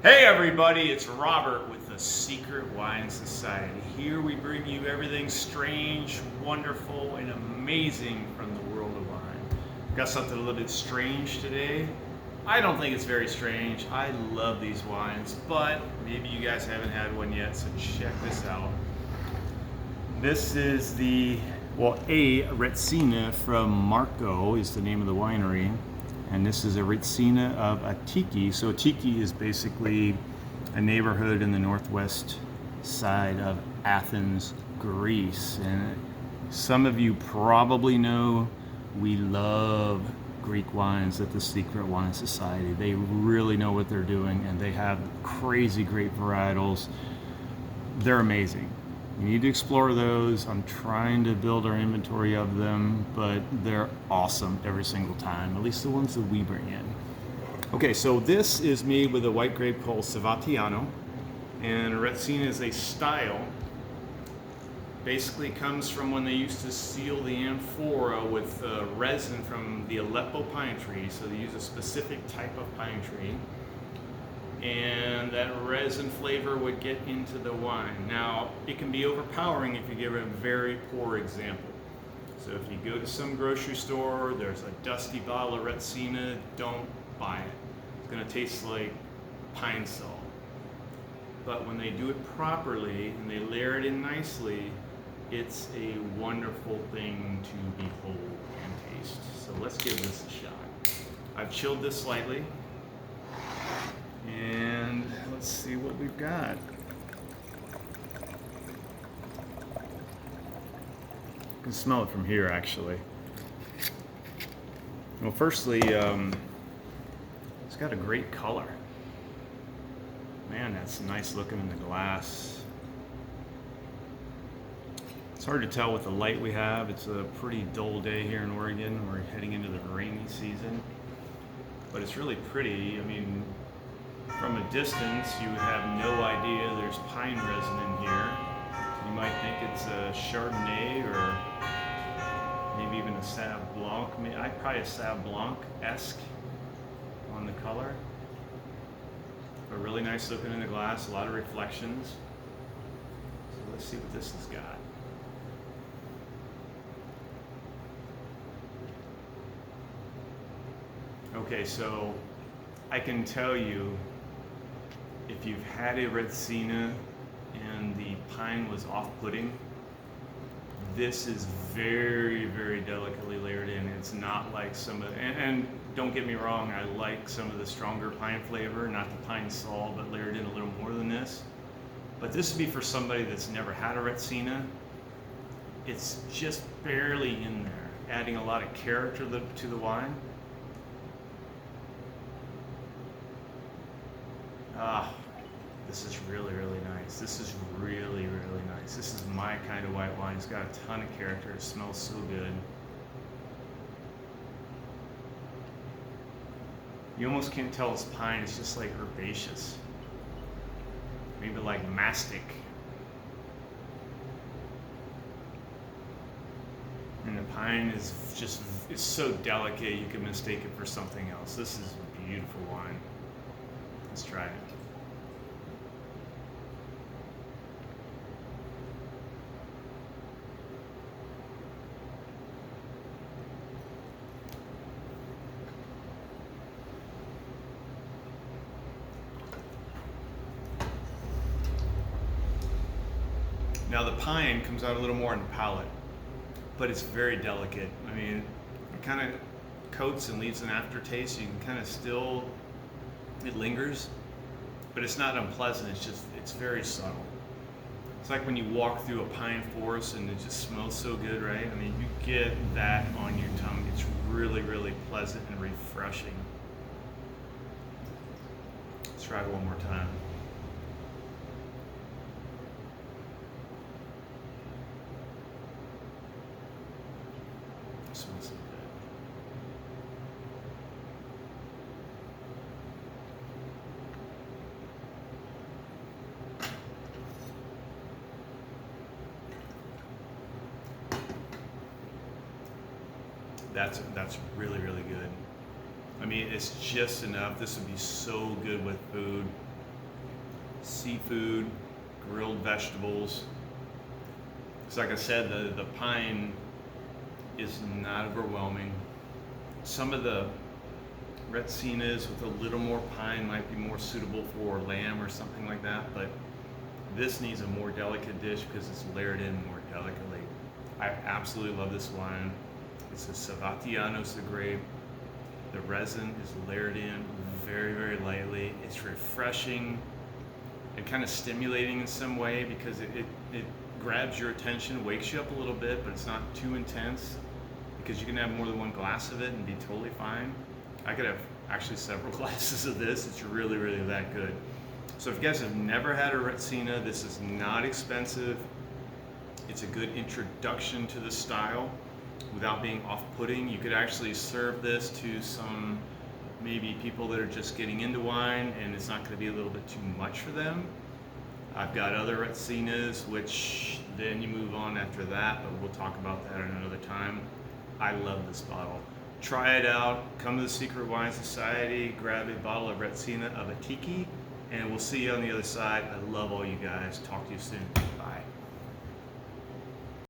Hey everybody, it's Robert with the Secret Wine Society. Here we bring you everything strange, wonderful, and amazing from the world of wine. Got something a little bit strange today. I don't think it's very strange. I love these wines, but maybe you guys haven't had one yet, so check this out. This is a Retsina from Markou is the name of the winery. And this is a Retsina of Attiki. So Attiki is basically a neighborhood in the northwest side of Athens, Greece. And some of you probably know we love Greek wines at the Secret Wine Society. They really know what they're doing, and they have crazy great varietals. They're amazing. You need to explore those. I'm trying to build our inventory of them, but they're awesome every single time, at least the ones that we bring in. Okay, so this is made with a white grape called Savatiano, and Retsina is a style. Basically comes from when they used to seal the amphora with resin from the Aleppo pine tree, so they use a specific type of pine tree. And that resin flavor would get into the wine. Now, it can be overpowering if you give a very poor example. So if you go to some grocery store, there's a dusty bottle of Retsina, don't buy it. It's gonna taste like pine salt. But when they do it properly and they layer it in nicely, it's a wonderful thing to behold and taste. So let's give this a shot. I've chilled this slightly. And let's see what we've got. You can smell it from here, actually. Well, firstly, it's got a great color. Man, that's nice looking in the glass. It's hard to tell with the light we have. It's a pretty dull day here in Oregon. We're heading into the rainy season. But it's really pretty. I mean, from a distance, you would have no idea there's pine resin in here. You might think it's a Chardonnay or maybe even a Sauv Blanc. Probably a Sauv Blanc-esque on the color. But really nice looking in the glass, a lot of reflections. So let's see what this has got. Okay, so I can tell you, if you've had a Retsina and the pine was off-putting, this is very, very delicately layered in. It's not like some of, and don't get me wrong, I like some of the stronger pine flavor, not the pine salt, but layered in a little more than this. But this would be for somebody that's never had a Retsina. It's just barely in there, adding a lot of character to the wine. This is really, really nice. This is really, really nice. This is my kind of white wine. It's got a ton of character. It smells so good. You almost can't tell it's pine. It's just like herbaceous. Maybe like mastic. And the pine is just, it's so delicate you can mistake it for something else. This is a beautiful wine. Let's try it. Now the pine comes out a little more in the palate, but it's very delicate. I mean, it kind of coats and leaves an aftertaste. You can kind of still, it lingers, but it's not unpleasant. It's very subtle. It's like when you walk through a pine forest and it just smells so good, right? I mean, you get that on your tongue. It's really, really pleasant and refreshing. Let's try it one more time. It smells so good. That's really, really good. I mean, it's just enough. This would be so good with food. seafood, grilled vegetables. So like I said, the pine is not overwhelming. Some of the Retsinas with a little more pine might be more suitable for lamb or something like that, but this needs a more delicate dish because it's layered in more delicately. I absolutely love this wine. It's a Savatianos the grape. The resin is layered in very, very lightly. It's refreshing and kind of stimulating in some way because it grabs your attention, wakes you up a little bit, but it's not too intense because you can have more than one glass of it and be totally fine. I could have actually several glasses of this. It's really, really that good. So if you guys have never had a Retsina, this is not expensive. It's a good introduction to the style without being off-putting. You could actually serve this to some maybe people that are just getting into wine and it's not going to be a little bit too much for them. I've got other Retsinas, which then you move on after that, but we'll talk about that at another time. I love this bottle. Try it out. Come to the Secret Wine Society, grab a bottle of Retsina of Attiki, and we'll see you on the other side. I love all you guys. Talk to you soon. Bye.